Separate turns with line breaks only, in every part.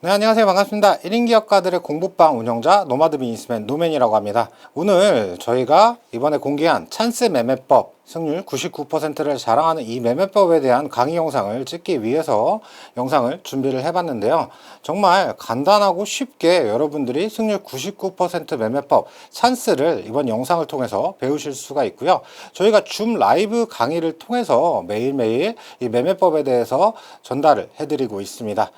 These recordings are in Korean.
네, 안녕하세요. 반갑습니다. 1인 기업가들의 공부방 운영자 노마드 비즈니스맨 노맨이라고 합니다. 오늘 저희가 이번에 공개한 찬스 매매법 승률 99%를 자랑하는 이 매매법에 대한 강의 영상을 찍기 위해서 영상을 준비를 해봤는데요. 정말 간단하고 쉽게 여러분들이 승률 99% 매매법 찬스를 이번 영상을 통해서 배우실 수가 있고요. 저희가 줌 라이브 강의를 통해서 매일매일 이 매매법에 대해서 전달을 해드리고 있습니다.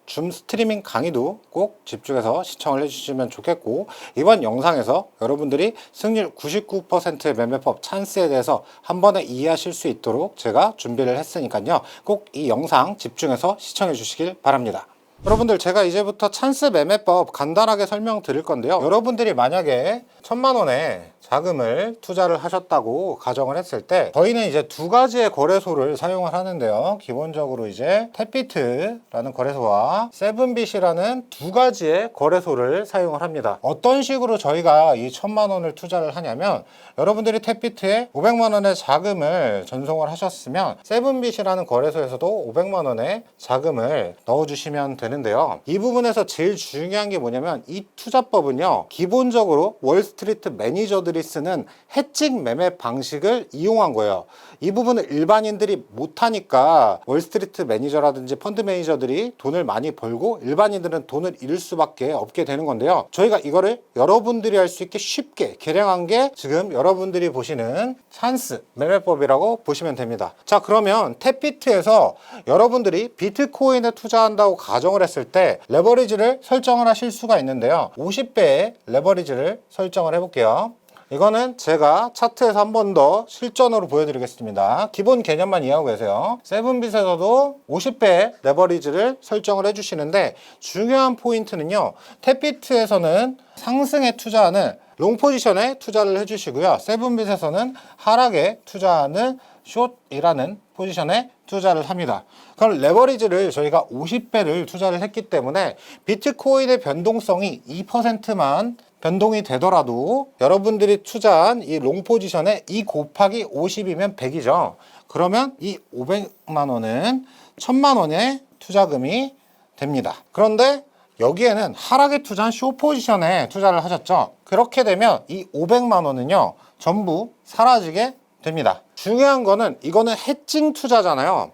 줌 스트리밍 강의도 꼭 집중해서 시청을 해주시면 좋겠고, 이번 영상에서 여러분들이 승률 99%의 매매법 찬스에 대해서 한 번에 이해하실 수 있도록 제가 준비를 했으니까요. 꼭 이 영상 집중해서 시청해 주시길 바랍니다. 여러분들, 제가 이제부터 찬스 매매법 간단하게 설명드릴 건데요. 여러분들이 만약에 1000만원의 자금을 투자를 하셨다고 가정을 했을 때 저희는 이제 두 가지의 거래소를 사용을 하는데요. 기본적으로 이제 탭비트라는 거래소와 세븐빗이라는 두 가지의 거래소를 사용을 합니다. 어떤 식으로 저희가 이 1000만원을 투자를 하냐면, 여러분들이 탭비트에 500만원의 자금을 전송을 하셨으면 세븐빗이라는 거래소에서도 500만원의 자금을 넣어주시면 되는데요. 이 부분에서 제일 중요한 게 뭐냐면, 이 투자법은요, 기본적으로 월스트리트 매니저들이 쓰는 해칭 매매 방식을 이용한 거예요. 이 부분을 일반인들이 못하니까 월스트리트 매니저라든지 펀드 매니저들이 돈을 많이 벌고 일반인들은 돈을 잃을 수밖에 없게 되는 건데요. 저희가 이거를 여러분들이 할 수 있게 쉽게 개량한 게 지금 여러분들이 보시는 찬스 매매법이라고 보시면 됩니다. 자, 그러면 탭비트에서 여러분들이 비트코인에 투자한다고 가정을 했을 때 레버리지를 설정을 하실 수가 있는데요. 50배의 레버리지를 설정을 해볼게요. 이거는 제가 차트에서 한 번 더 실전으로 보여드리겠습니다. 기본 개념만 이해하고 계세요. 세븐빗에서도 50배의 레버리지를 설정을 해주시는데, 중요한 포인트는요, 탭비트에서는 상승에 투자하는 롱 포지션에 투자를 해주시고요, 세븐빗에서는 하락에 투자하는 숏이라는 포지션에 투자를 합니다. 그럼 레버리지를 저희가 50배를 투자를 했기 때문에 비트코인의 변동성이 2%만 변동이 되더라도 여러분들이 투자한 이 롱 포지션에 2 곱하기 50이면 100이죠. 그러면 이 500만 원은 1000만 원의 투자금이 됩니다. 그런데 여기에는 하락에 투자한 숏 포지션에 투자를 하셨죠. 그렇게 되면 이 500만 원은요, 전부 사라지게 됩니다. 중요한 거는, 이거는 해칭 투자잖아요.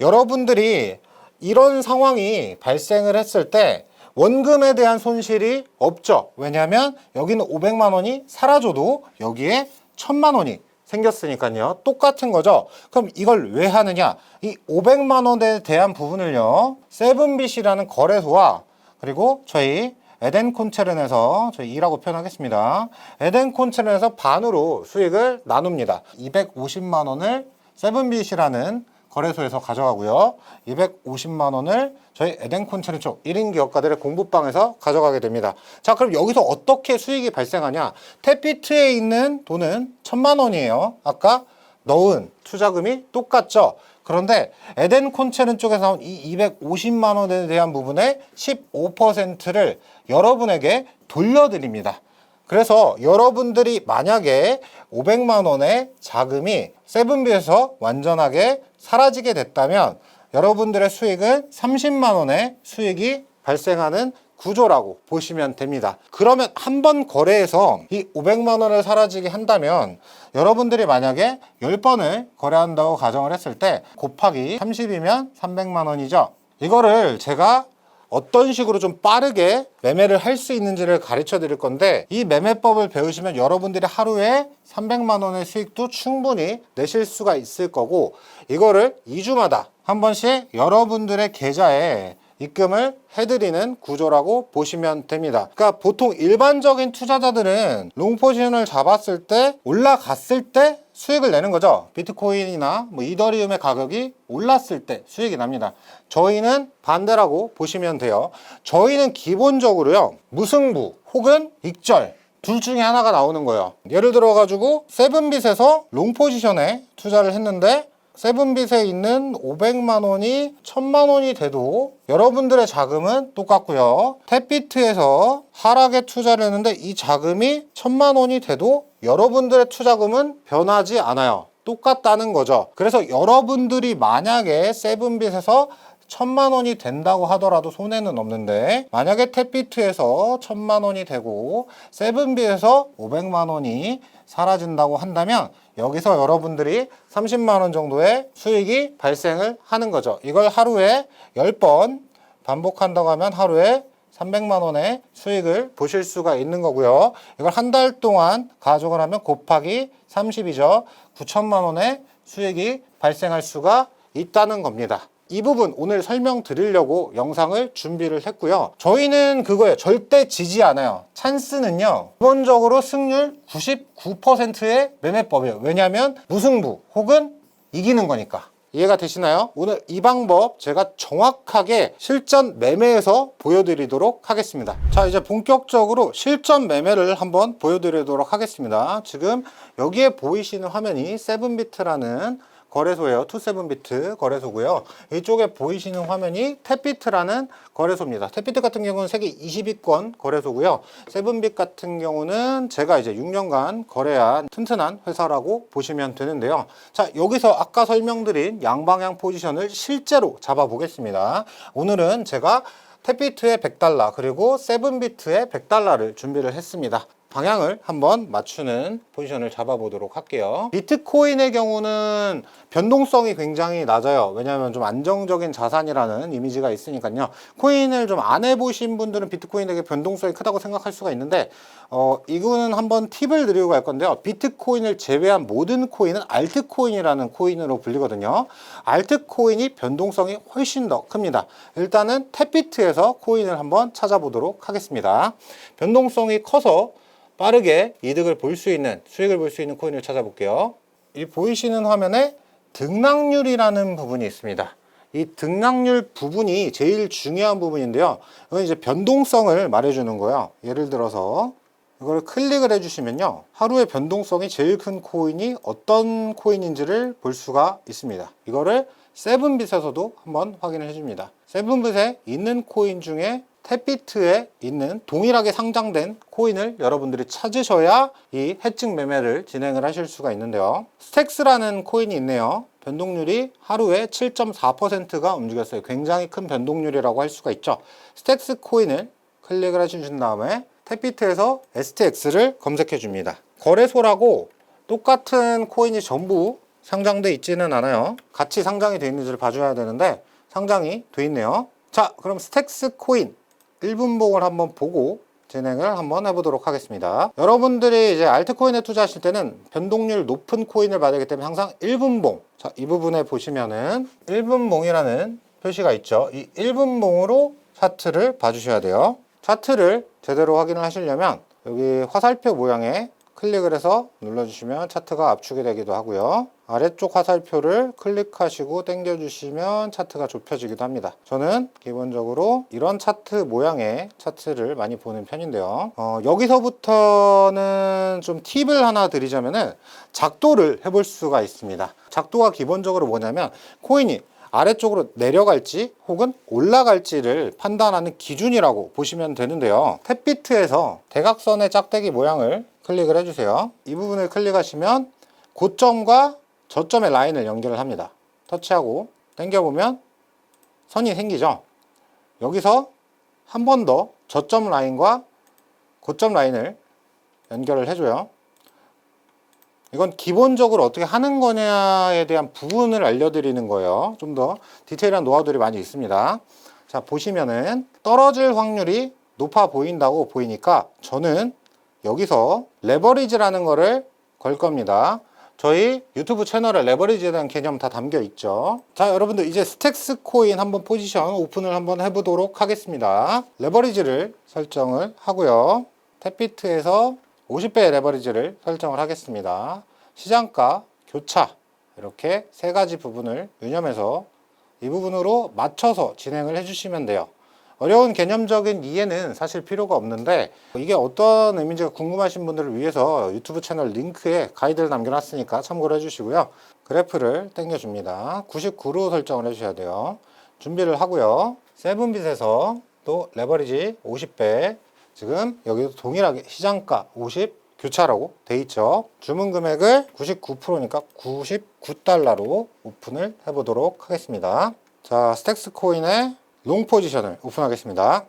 여러분들이 이런 상황이 발생을 했을 때 원금에 대한 손실이 없죠. 왜냐하면 여기는 500만 원이 사라져도 여기에 1000만 원이 생겼으니까요. 똑같은 거죠. 그럼 이걸 왜 하느냐? 이 500만 원에 대한 부분을요, 세븐빗이라는 거래소와 그리고 저희 에덴콘체른에서 저희 2라고 표현하겠습니다. 에덴콘체른에서 반으로 수익을 나눕니다. 250만 원을 세븐빗이라는 거래소에서 가져가고요, 250만 원을 저희 에덴콘체른 쪽 1인 기업가들의 공부방에서 가져가게 됩니다. 자, 그럼 여기서 어떻게 수익이 발생하냐? 탭비트에 있는 돈은 1000만 원이에요. 아까 넣은 투자금이 똑같죠? 그런데 에덴콘체른 쪽에서 나온 이 250만 원에 대한 부분의 15%를 여러분에게 돌려드립니다. 그래서 여러분들이 만약에 500만 원의 자금이 세븐빗에서 완전하게 사라지게 됐다면 여러분들의 수익은 30만 원의 수익이 발생하는 구조라고 보시면 됩니다. 그러면 한 번 거래해서 이 500만 원을 사라지게 한다면 여러분들이 만약에 10번을 거래한다고 가정을 했을 때 곱하기 30이면 300만 원이죠. 이거를 제가 어떤 식으로 좀 빠르게 매매를 할 수 있는지를 가르쳐 드릴 건데, 이 매매법을 배우시면 여러분들이 하루에 300만 원의 수익도 충분히 내실 수가 있을 거고, 이거를 2주마다 한 번씩 여러분들의 계좌에 입금을 해드리는 구조라고 보시면 됩니다. 그러니까 보통 일반적인 투자자들은 롱 포지션을 잡았을 때 올라갔을 때 수익을 내는 거죠. 비트코인이나 이더리움의 가격이 올랐을 때 수익이 납니다. 저희는 반대라고 보시면 돼요. 저희는 기본적으로요, 무승부 혹은 익절 둘 중에 하나가 나오는 거예요. 예를 들어 가지고 세븐빗에서 롱 포지션에 투자를 했는데 세븐빗에 있는 500만 원이 1000만 원이 돼도 여러분들의 자금은 똑같고요. 탭비트에서 하락에 투자를 했는데 이 자금이 1000만 원이 돼도 여러분들의 투자금은 변하지 않아요. 똑같다는 거죠. 그래서 여러분들이 만약에 세븐빗에서 1000만 원이 된다고 하더라도 손해는 없는데, 만약에 탭비트에서 1000만 원이 되고 세븐비에서 500만 원이 사라진다고 한다면 여기서 여러분들이 30만 원 정도의 수익이 발생을 하는 거죠. 이걸 하루에 10번 반복한다고 하면 하루에 300만 원의 수익을 보실 수가 있는 거고요. 이걸 한 달 동안 가족을 하면 곱하기 30이죠. 9천만 원의 수익이 발생할 수가 있다는 겁니다. 이 부분 오늘 설명드리려고 영상을 준비를 했고요. 저희는 그거예요. 절대 지지 않아요. 찬스는요, 기본적으로 승률 99%의 매매법이에요. 왜냐하면 무승부 혹은 이기는 거니까. 이해가 되시나요? 오늘 이 방법 제가 정확하게 실전 매매에서 보여드리도록 하겠습니다. 자, 이제 본격적으로 실전 매매를 한번 보여드리도록 하겠습니다. 지금 여기에 보이시는 화면이 세븐비트라는 거래소예요. 투세븐비트 거래소고요. 이쪽에 보이시는 화면이 탭비트라는 거래소입니다. 탭비트 같은 경우는 세계 20위권 거래소고요. 세븐빗 같은 경우는 제가 이제 6년간 거래한 튼튼한 회사라고 보시면 되는데요. 자, 여기서 아까 설명드린 양방향 포지션을 실제로 잡아보겠습니다. 오늘은 제가 탭비트의 100달러 그리고 세븐비트의 100달러를 준비를 했습니다. 방향을 한번 맞추는 포지션을 잡아보도록 할게요. 비트코인의 경우는 변동성이 굉장히 낮아요. 왜냐하면 좀 안정적인 자산이라는 이미지가 있으니까요. 코인을 좀 안 해보신 분들은 비트코인 되게 변동성이 크다고 생각할 수가 있는데 이거는 한번 팁을 드리고 갈 건데요. 비트코인을 제외한 모든 코인은 알트코인이라는 코인으로 불리거든요. 알트코인이 변동성이 훨씬 더 큽니다. 일단은 탭비트에서 코인을 한번 찾아보도록 하겠습니다. 변동성이 커서 빠르게 이득을 볼 수 있는, 수익을 볼 수 있는 코인을 찾아볼게요. 이 보이시는 화면에 등락률이라는 부분이 있습니다. 이 등락률 부분이 제일 중요한 부분인데요. 이건 이제 변동성을 말해주는 거예요. 예를 들어서 이걸 클릭을 해주시면요, 하루의 변동성이 제일 큰 코인이 어떤 코인인지를 볼 수가 있습니다. 이거를 세븐빗에서도 한번 확인을 해줍니다. 세븐빗에 있는 코인 중에 탭비트에 있는 동일하게 상장된 코인을 여러분들이 찾으셔야 이 해증 매매를 진행을 하실 수가 있는데요. 스택스라는 코인이 있네요. 변동률이 하루에 7.4%가 움직였어요. 굉장히 큰 변동률이라고 할 수가 있죠. 스택스 코인을 클릭을 해주신 다음에 탭비트에서 STX를 검색해 줍니다. 거래소라고 똑같은 코인이 전부 상장돼 있지는 않아요. 같이 상장이 되어 있는지를 봐줘야 되는데 상장이 되어 있네요. 자, 그럼 스택스 코인 1분봉을 한번 보고 진행을 한번 해보도록 하겠습니다. 여러분들이 이제 알트코인에 투자하실 때는 변동률 높은 코인을 봐야 되기 때문에 항상 1분봉, 자, 이 부분에 보시면은 1분봉이라는 표시가 있죠. 이 1분봉으로 차트를 봐주셔야 돼요. 차트를 제대로 확인을 하시려면 여기 화살표 모양에 클릭을 해서 눌러주시면 차트가 압축이 되기도 하고요. 아래쪽 화살표를 클릭하시고 당겨주시면 차트가 좁혀지기도 합니다. 저는 기본적으로 이런 차트 모양의 차트를 많이 보는 편인데요. 여기서부터는 좀 팁을 하나 드리자면은 작도를 해볼 수가 있습니다. 작도가 기본적으로 뭐냐면 코인이 아래쪽으로 내려갈지 혹은 올라갈지를 판단하는 기준이라고 보시면 되는데요. 탭비트에서 대각선의 짝대기 모양을 클릭을 해주세요. 이 부분을 클릭하시면 고점과 저점의 라인을 연결을 합니다. 터치하고 당겨보면 선이 생기죠. 여기서 한 번 더 저점 라인과 고점 라인을 연결을 해줘요. 이건 기본적으로 어떻게 하는 거냐에 대한 부분을 알려드리는 거예요. 좀 더 디테일한 노하우들이 많이 있습니다. 자, 보시면은 떨어질 확률이 높아 보인다고 보이니까 저는 여기서 레버리지라는 거를 걸 겁니다. 저희 유튜브 채널에 레버리지에 대한 개념 다 담겨 있죠. 자, 여러분들 이제 스택스 코인 한번 포지션 오픈을 한번 해보도록 하겠습니다. 레버리지를 설정을 하고요. 탭비트에서 50배의 레버리지를 설정을 하겠습니다. 시장가, 교차 이렇게 세 가지 부분을 유념해서 이 부분으로 맞춰서 진행을 해주시면 돼요. 어려운 개념적인 이해는 사실 필요가 없는데 이게 어떤 의미인지가 궁금하신 분들을 위해서 유튜브 채널 링크에 가이드를 남겨놨으니까 참고를 해주시고요. 그래프를 당겨줍니다. 99로 설정을 해주셔야 돼요. 준비를 하고요. 세븐빗에서 또 레버리지 50배, 지금 여기도 동일하게 시장가 50 교차라고 돼 있죠. 주문 금액을 99%니까 99달러로 오픈을 해보도록 하겠습니다. 자, 스택스 코인의 롱 포지션을 오픈하겠습니다.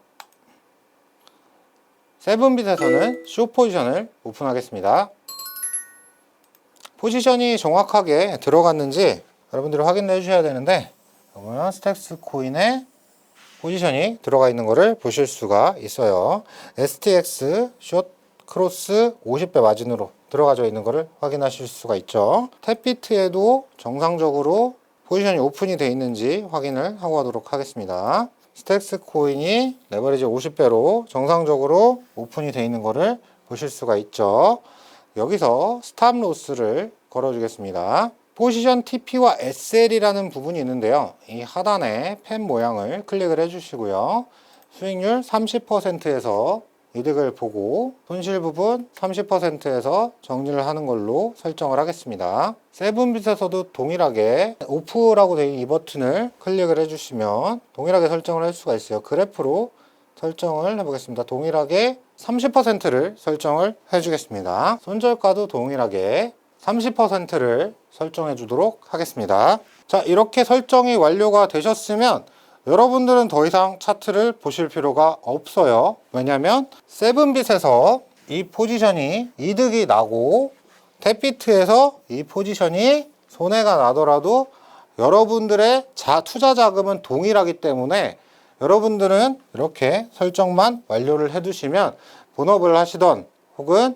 세븐빗에서는 숏 포지션을 오픈하겠습니다. 포지션이 정확하게 들어갔는지 여러분들이 확인해 주셔야 되는데, 그러면 스택스 코인의 포지션이 들어가 있는 것을 보실 수가 있어요. STX 숏 크로스 50배 마진으로 들어가져 있는 것을 확인하실 수가 있죠. 탭비트에도 정상적으로 포지션이 오픈이 되어 있는지 확인을 하고 가도록 하겠습니다. 스택스 코인이 레버리지 50배로 정상적으로 오픈이 되어 있는 것을 보실 수가 있죠. 여기서 스탑 로스를 걸어주겠습니다. 포지션 TP와 SL이라는 부분이 있는데요. 이 하단에 펜 모양을 클릭을 해주시고요. 수익률 30%에서 이득을 보고 손실 부분 30%에서 정리를 하는 걸로 설정을 하겠습니다. 세븐빗에서도 동일하게 오프라고 되어 있는 이 버튼을 클릭을 해주시면 동일하게 설정을 할 수가 있어요. 그래프로 설정을 해보겠습니다. 동일하게 30%를 설정을 해주겠습니다. 손절가도 동일하게 30%를 설정해 주도록 하겠습니다. 자, 이렇게 설정이 완료가 되셨으면 여러분들은 더 이상 차트를 보실 필요가 없어요. 왜냐하면 세븐빗에서 이 포지션이 이득이 나고 탭비트에서 이 포지션이 손해가 나더라도 여러분들의 투자 자금은 동일하기 때문에 여러분들은 이렇게 설정만 완료를 해두시면 본업을 하시던 혹은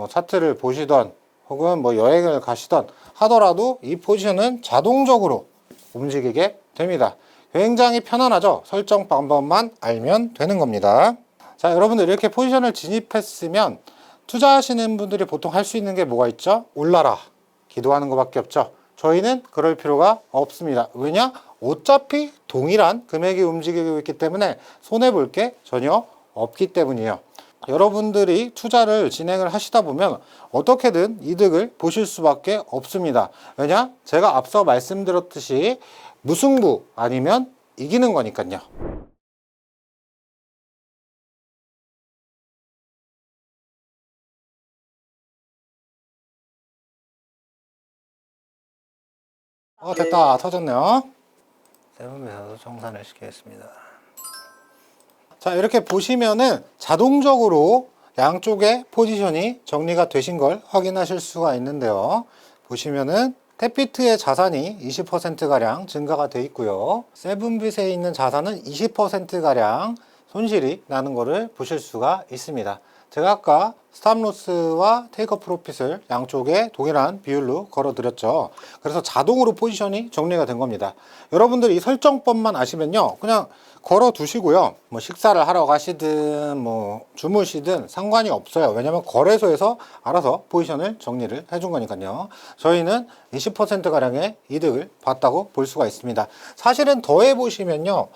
차트를 보시던 혹은 여행을 가시던 하더라도 이 포지션은 자동적으로 움직이게 됩니다. 굉장히 편안하죠? 설정 방법만 알면 되는 겁니다. 자, 여러분들 이렇게 포지션을 진입했으면 투자하시는 분들이 보통 할 수 있는 게 뭐가 있죠? 올라라 기도하는 것밖에 없죠. 저희는 그럴 필요가 없습니다. 왜냐? 어차피 동일한 금액이 움직이고 있기 때문에 손해볼 게 전혀 없기 때문이에요. 여러분들이 투자를 진행을 하시다 보면 어떻게든 이득을 보실 수밖에 없습니다. 왜냐? 제가 앞서 말씀드렸듯이 무승부 아니면 이기는 거니까요. 됐다. 터졌네요. 세븐빗에서 정산을 시키겠습니다. 자, 이렇게 보시면은 자동적으로 양쪽의 포지션이 정리가 되신 걸 확인하실 수가 있는데요. 보시면은 탭비트의 자산이 20%가량 증가가 되어 있고요. 세븐빗에 있는 자산은 20%가량 손실이 나는 것을 보실 수가 있습니다. 제가 아까 스탑로스와 테이크업 프로핏을 양쪽에 동일한 비율로 걸어드렸죠. 그래서 자동으로 포지션이 정리가 된 겁니다. 여러분들이 이 설정법만 아시면요, 그냥 걸어 두시고요. 식사를 하러 가시든 주무시든 상관이 없어요. 왜냐면 거래소에서 알아서 포지션을 정리를 해준 거니까요. 저희는 20%가량의 이득을 봤다고 볼 수가 있습니다. 사실은 더해 보시면요,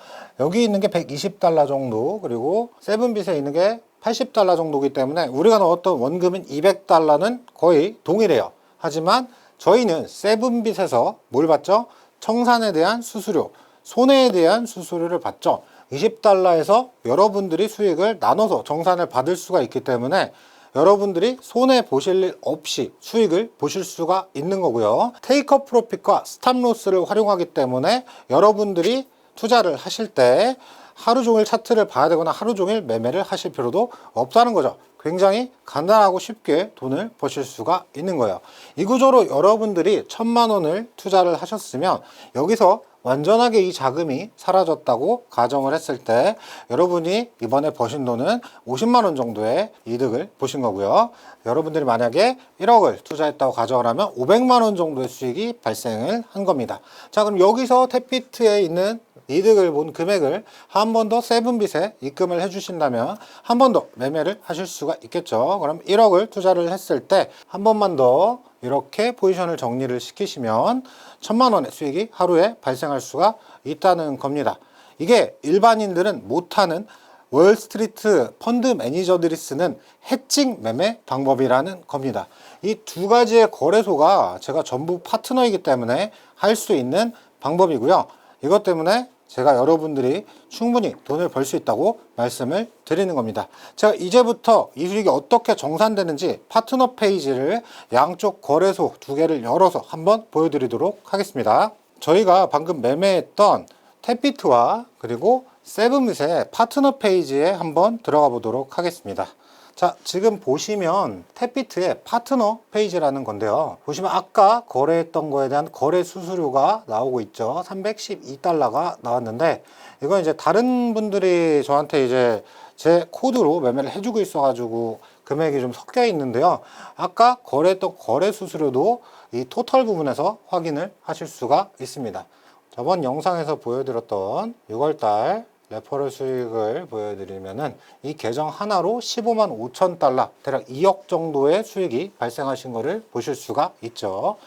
여기 있는 게 120달러 정도, 그리고 세븐빗에 있는 게 80달러 정도이기 때문에 우리가 넣었던 원금인 200달러는 거의 동일해요. 하지만 저희는 세븐빗에서 뭘 받죠? 청산에 대한 수수료, 손해에 대한 수수료를 받죠. 20달러에서 여러분들이 수익을 나눠서 정산을 받을 수가 있기 때문에 여러분들이 손해 보실 일 없이 수익을 보실 수가 있는 거고요. 테이크업 프로핏과 스탑로스를 활용하기 때문에 여러분들이 투자를 하실 때 하루 종일 차트를 봐야 되거나 하루 종일 매매를 하실 필요도 없다는 거죠. 굉장히 간단하고 쉽게 돈을 버실 수가 있는 거예요. 이 구조로 여러분들이 1000만 원을 투자를 하셨으면 여기서 완전하게 이 자금이 사라졌다고 가정을 했을 때 여러분이 이번에 버신 돈은 50만 원 정도의 이득을 보신 거고요. 여러분들이 만약에 1억을 투자했다고 가정을 하면 500만 원 정도의 수익이 발생을 한 겁니다. 자, 그럼 여기서 탭비트에 있는 이득을 본 금액을 한 번 더 세븐빗에 입금을 해주신다면 한 번 더 매매를 하실 수가 있겠죠. 그럼 1억을 투자를 했을 때 한 번만 더 이렇게 포지션을 정리를 시키시면 1000만 원의 수익이 하루에 발생할 수가 있다는 겁니다. 이게 일반인들은 못하는 월스트리트 펀드 매니저들이 쓰는 해칭 매매 방법이라는 겁니다. 이 두 가지의 거래소가 제가 전부 파트너이기 때문에 할 수 있는 방법이고요. 이것 때문에 제가 여러분들이 충분히 돈을 벌 수 있다고 말씀을 드리는 겁니다. 제가 이제부터 이 수익이 어떻게 정산되는지 파트너 페이지를 양쪽 거래소 두 개를 열어서 한번 보여드리도록 하겠습니다. 저희가 방금 매매했던 탭비트와 그리고 세븐빗의 파트너 페이지에 한번 들어가 보도록 하겠습니다. 자, 지금 보시면 탭비트의 파트너 페이지라는 건데요. 보시면 아까 거래했던 거에 대한 거래 수수료가 나오고 있죠. 312달러가 나왔는데, 이건 이제 다른 분들이 저한테 이제 제 코드로 매매를 해주고 있어가지고 금액이 좀 섞여 있는데요. 아까 거래했던 거래 수수료도 이 토탈 부분에서 확인을 하실 수가 있습니다. 저번 영상에서 보여드렸던 6월달 레퍼럴 수익을 보여드리면은 이 계정 하나로 15만 5천 달러, 대략 2억 정도의 수익이 발생하신 것을 보실 수가 있죠.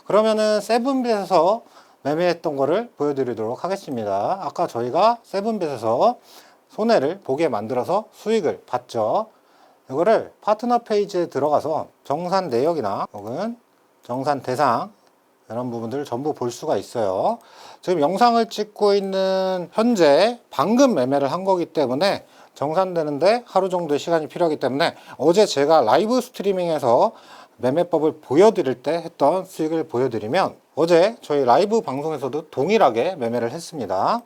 그러면은 세븐빗에서 매매했던 거를 보여드리도록 하겠습니다. 아까 저희가 세븐빗에서 손해를 보게 만들어서 수익을 봤죠. 이거를 파트너 페이지에 들어가서 정산 내역이나 혹은 정산 대상 이런 부분들을 전부 볼 수가 있어요. 지금 영상을 찍고 있는 현재 방금 매매를 한 거기 때문에 정산되는데 하루 정도의 시간이 필요하기 때문에 어제 제가 라이브 스트리밍에서 매매법을 보여드릴 때 했던 수익을 보여드리면 어제 저희 라이브 방송에서도 동일하게 매매를 했습니다.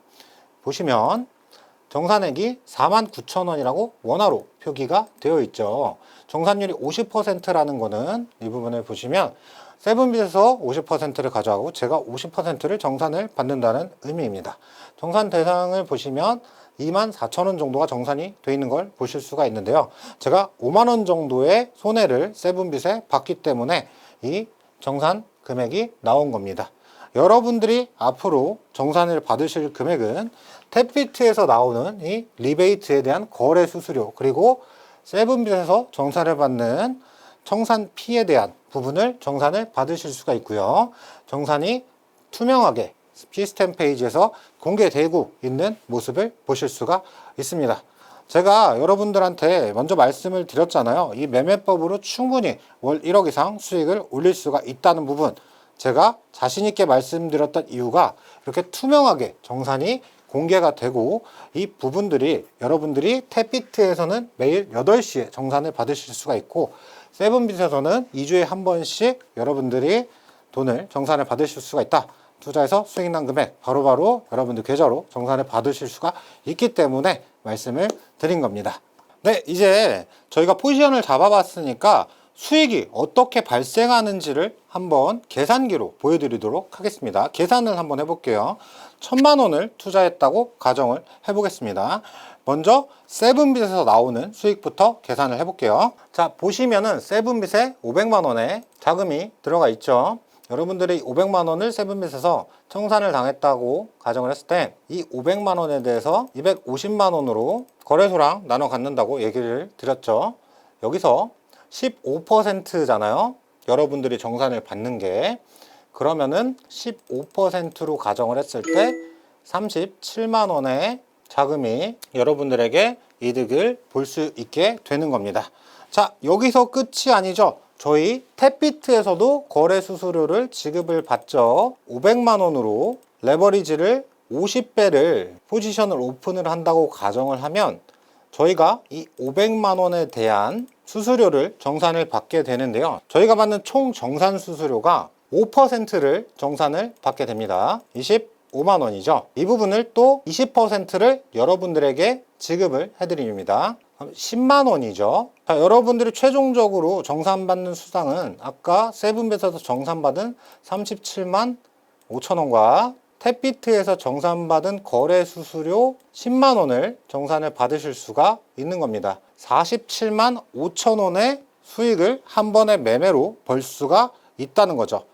보시면 정산액이 49,000원이라고 원화로 표기가 되어 있죠. 정산율이 50%라는 거는 이 부분을 보시면 세븐빗에서 50%를 가져가고 제가 50%를 정산을 받는다는 의미입니다. 정산 대상을 보시면 24,000원 정도가 정산이 되어 있는 걸 보실 수가 있는데요. 제가 5만원 정도의 손해를 세븐빗에 봤기 때문에 이 정산 금액이 나온 겁니다. 여러분들이 앞으로 정산을 받으실 금액은 탭비트에서 나오는 이 리베이트에 대한 거래 수수료, 그리고 세븐빗에서 정산을 받는 청산피에 대한 부분을 정산을 받으실 수가 있고요. 정산이 투명하게 시스템 페이지에서 공개되고 있는 모습을 보실 수가 있습니다. 제가 여러분들한테 먼저 말씀을 드렸잖아요. 이 매매법으로 충분히 월 1억 이상 수익을 올릴 수가 있다는 부분, 제가 자신있게 말씀드렸던 이유가 이렇게 투명하게 정산이 공개가 되고 이 부분들이 여러분들이 탭비트에서는 매일 8시에 정산을 받으실 수가 있고 세븐빗에서는 2주에 한 번씩 여러분들이 돈을 정산을 받으실 수가 있다. 투자해서 수익 난 금액 바로바로 여러분들 계좌로 정산을 받으실 수가 있기 때문에 말씀을 드린 겁니다. 네, 이제 저희가 포지션을 잡아봤으니까 수익이 어떻게 발생하는지를 한번 계산기로 보여드리도록 하겠습니다. 계산을 한번 해볼게요. 1,000만원을 투자했다고 가정을 해보겠습니다. 먼저 세븐빗에서 나오는 수익부터 계산을 해볼게요. 자, 보시면은 세븐빗에 500만원의 자금이 들어가 있죠. 여러분들이 500만원을 세븐빗에서 청산을 당했다고 가정을 했을 때 이 500만원에 대해서 250만원으로 거래소랑 나눠 갖는다고 얘기를 드렸죠. 여기서 15%잖아요. 여러분들이 정산을 받는 게. 그러면은 15%로 가정을 했을 때 37만원의 자금이 여러분들에게 이득을 볼 수 있게 되는 겁니다. 자, 여기서 끝이 아니죠. 저희 탭비트에서도 거래 수수료를 지급을 받죠. 500만원으로 레버리지를 50배를 포지션을 오픈을 한다고 가정을 하면 저희가 이 500만원에 대한 수수료를 정산을 받게 되는데요. 저희가 받는 총 정산 수수료가 5%를 정산을 받게 됩니다. 25만원이죠. 이 부분을 또 20%를 여러분들에게 지급을 해드립니다. 10만원이죠. 자, 여러분들이 최종적으로 정산받는 수당은 아까 세븐빗에서 정산받은 37만 5천원과 탭비트에서 정산받은 거래 수수료 10만원을 정산을 받으실 수가 있는 겁니다. 47만 5천원의 수익을 한 번의 매매로 벌 수가 있다는 거죠.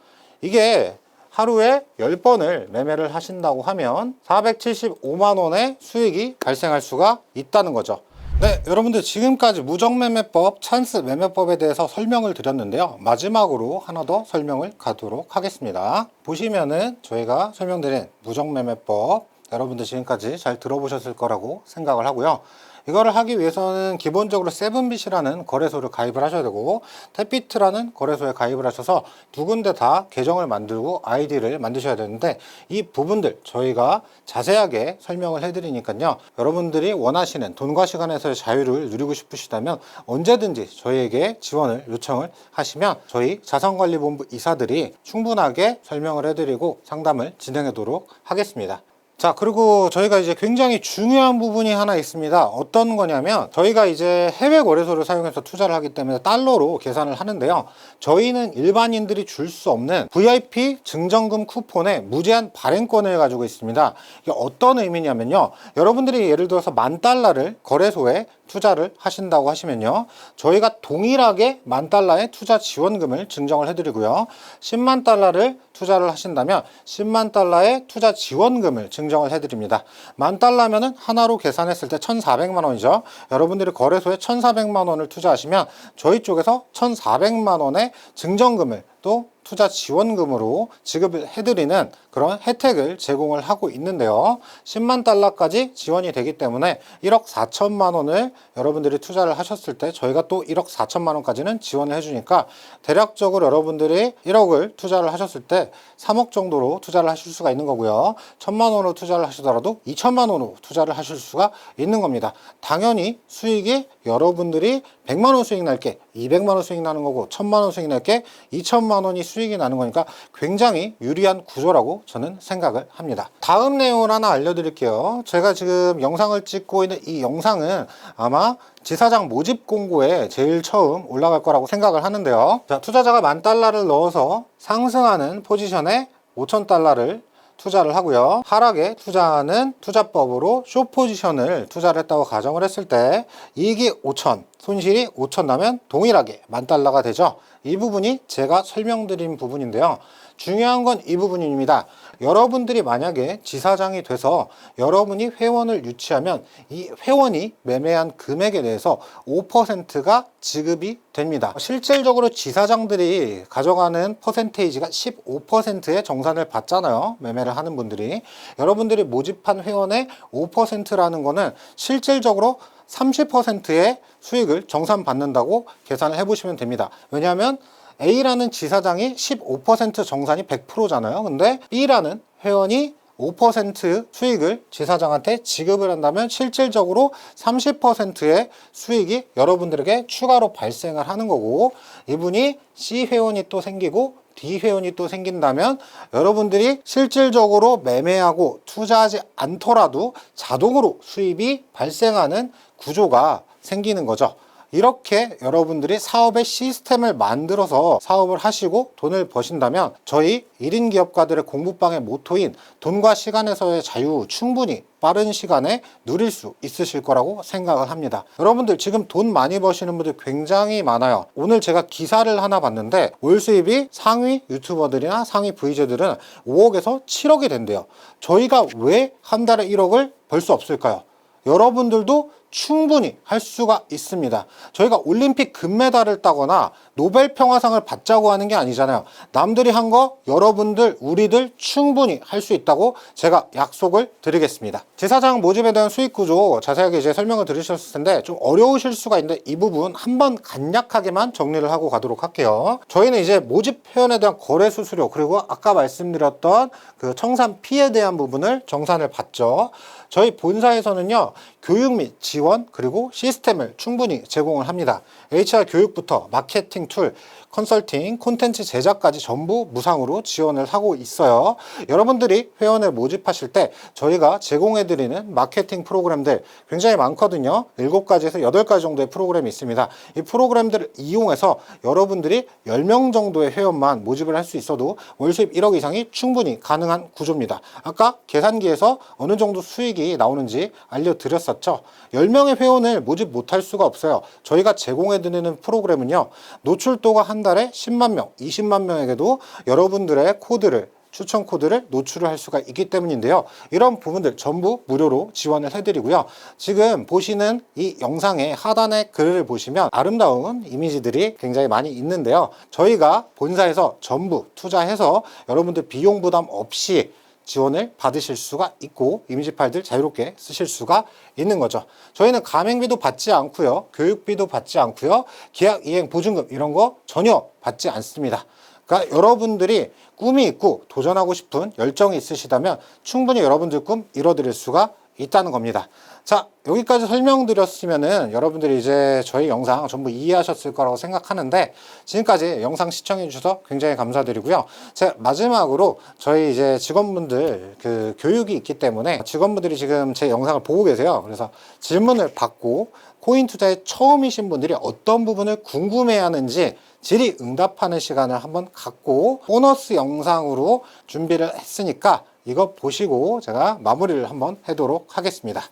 이게 하루에 10번을 매매를 하신다고 하면 475만원의 수익이 발생할 수가 있다는 거죠. 네, 여러분들 지금까지 무정매매법, 찬스 매매법에 대해서 설명을 드렸는데요. 마지막으로 하나 더 설명을 가도록 하겠습니다. 보시면은 저희가 설명드린 무정매매법, 여러분들 지금까지 잘 들어보셨을 거라고 생각을 하고요. 이거를 하기 위해서는 기본적으로 세븐빗이라는 거래소를 가입을 하셔야 되고 탭비트라는 거래소에 가입을 하셔서 두 군데 다 계정을 만들고 아이디를 만드셔야 되는데 이 부분들 저희가 자세하게 설명을 해드리니까요. 여러분들이 원하시는 돈과 시간에서의 자유를 누리고 싶으시다면 언제든지 저희에게 지원을 요청을 하시면 저희 자산관리본부 이사들이 충분하게 설명을 해드리고 상담을 진행하도록 하겠습니다. 자, 그리고 저희가 이제 굉장히 중요한 부분이 하나 있습니다. 어떤 거냐면 저희가 이제 해외 거래소를 사용해서 투자를 하기 때문에 달러로 계산을 하는데요. 저희는 일반인들이 줄 수 없는 VIP 증정금 쿠폰에 무제한 발행권을 가지고 있습니다. 이게 어떤 의미냐면요. 여러분들이 예를 들어서 $10,000를 거래소에 투자를 하신다고 하시면요. 저희가 동일하게 $10,000의 투자 지원금을 증정을 해드리고요. $100,000를 투자를 하신다면 $100,000의 투자 지원금을 증정을 해드립니다. $10,000면은 하나로 계산했을 때 1,400만 원이죠. 여러분들이 거래소에 1,400만 원을 투자하시면 저희 쪽에서 1,400만 원의 증정금을 또 투자 지원금으로 지급을 해드리는 그런 혜택을 제공을 하고 있는데요. $100,000까지 지원이 되기 때문에 1억 4천만 원을 여러분들이 투자를 하셨을 때 저희가 또 1억 4천만 원까지는 지원을 해주니까 대략적으로 여러분들이 1억을 투자를 하셨을 때 3억 정도로 투자를 하실 수가 있는 거고요. 1,000만 원으로 투자를 하시더라도 2천만 원으로 투자를 하실 수가 있는 겁니다. 당연히 수익이 여러분들이 100만 원 수익 날게 200만 원 수익 나는 거고 1,000만 원 수익 날게 2천만 원이 수익이 나는 거니까 굉장히 유리한 구조라고 저는 생각을 합니다. 다음 내용을 하나 알려드릴게요. 제가 지금 영상을 찍고 있는 이 영상은 아마 지사장 모집 공고에 제일 처음 올라갈 거라고 생각을 하는데요. 자, 투자자가 $10,000를 넣어서 상승하는 포지션에 $5,000를 투자를 하고요. 하락에 투자하는 투자법으로 숏 포지션을 투자를 했다고 가정을 했을 때 이익이 5,000, 손실이 5,000 나면 동일하게 $10,000가 되죠. 이 부분이 제가 설명드린 부분인데요. 중요한 건 이 부분입니다. 여러분들이 만약에 지사장이 돼서 여러분이 회원을 유치하면 이 회원이 매매한 금액에 대해서 5%가 지급이 됩니다. 실질적으로 지사장들이 가져가는 퍼센테이지가 15%의 정산을 받잖아요. 매매를 하는 분들이. 여러분들이 모집한 회원의 5%라는 거는 실질적으로 30%의 수익을 정산받는다고 계산을 해보시면 됩니다. 왜냐하면 A라는 지사장이 15% 정산이 100%잖아요. 근데 B라는 회원이 5% 수익을 지사장한테 지급을 한다면 실질적으로 30%의 수익이 여러분들에게 추가로 발생을 하는 거고, 이분이 C 회원이 또 생기고 D 회원이 또 생긴다면 여러분들이 실질적으로 매매하고 투자하지 않더라도 자동으로 수입이 발생하는 구조가 생기는 거죠. 이렇게 여러분들이 사업의 시스템을 만들어서 사업을 하시고 돈을 버신다면 저희 1인 기업가들의 공부방의 모토인 돈과 시간에서의 자유 충분히 빠른 시간에 누릴 수 있으실 거라고 생각을 합니다. 여러분들 지금 돈 많이 버시는 분들 굉장히 많아요. 오늘 제가 기사를 하나 봤는데 월 수입이 상위 유튜버들이나 상위 VJ들은 5억에서 7억이 된대요. 저희가 왜 한 달에 1억을 벌 수 없을까요? 여러분들도 충분히 할 수가 있습니다. 저희가 올림픽 금메달을 따거나 노벨 평화상을 받자고 하는 게 아니잖아요. 남들이 한 거 여러분들, 우리들 충분히 할 수 있다고 제가 약속을 드리겠습니다. 지사장 모집에 대한 수익 구조 자세하게 이제 설명을 드리셨을 텐데 좀 어려우실 수가 있는데 이 부분 한번 간략하게만 정리를 하고 가도록 할게요. 저희는 이제 모집 회원에 대한 거래 수수료 그리고 아까 말씀드렸던 그 청산 피에 대한 부분을 정산을 받죠. 저희 본사에서는요, 교육 및 지원 그리고 시스템을 충분히 제공을 합니다. HR 교육부터 마케팅 툴, 컨설팅, 콘텐츠 제작까지 전부 무상으로 지원을 하고 있어요. 여러분들이 회원을 모집하실 때 저희가 제공해드리는 마케팅 프로그램들 굉장히 많거든요. 7가지에서 8가지 정도의 프로그램이 있습니다. 이 프로그램들을 이용해서 여러분들이 10명 정도의 회원만 모집을 할 수 있어도 월 수입 1억 이상이 충분히 가능한 구조입니다. 아까 계산기에서 어느 정도 수익이 나오는지 알려드렸었죠. 10명의 회원을 모집 못할 수가 없어요. 저희가 제공해드리는 프로그램은요, 노출도가 한 달에 10만 명, 20만 명에게도 여러분들의 코드를 추천 코드를 노출을 할 수가 있기 때문인데요. 이런 부분들 전부 무료로 지원을 해드리고요. 지금 보시는 이 영상의 하단에 글을 보시면 아름다운 이미지들이 굉장히 많이 있는데요. 저희가 본사에서 전부 투자해서 여러분들 비용 부담 없이 지원을 받으실 수가 있고 이미지 파일들 자유롭게 쓰실 수가 있는 거죠. 저희는 가맹비도 받지 않고요. 교육비도 받지 않고요. 계약 이행 보증금 이런 거 전혀 받지 않습니다. 그러니까 여러분들이 꿈이 있고 도전하고 싶은 열정이 있으시다면 충분히 여러분들 꿈 이뤄드릴 수가 있다는 겁니다. 자, 여기까지 설명드렸으면은 여러분들이 이제 저희 영상 전부 이해하셨을 거라고 생각하는데, 지금까지 영상 시청해 주셔서 굉장히 감사드리고요. 제가 마지막으로 저희 이제 직원분들 그 교육이 있기 때문에 직원분들이 지금 제 영상을 보고 계세요. 그래서 질문을 받고 코인 투자에 처음이신 분들이 어떤 부분을 궁금해 하는지 질의응답하는 시간을 한번 갖고 보너스 영상으로 준비를 했으니까 이거 보시고 제가 마무리를 한번 하도록 하겠습니다.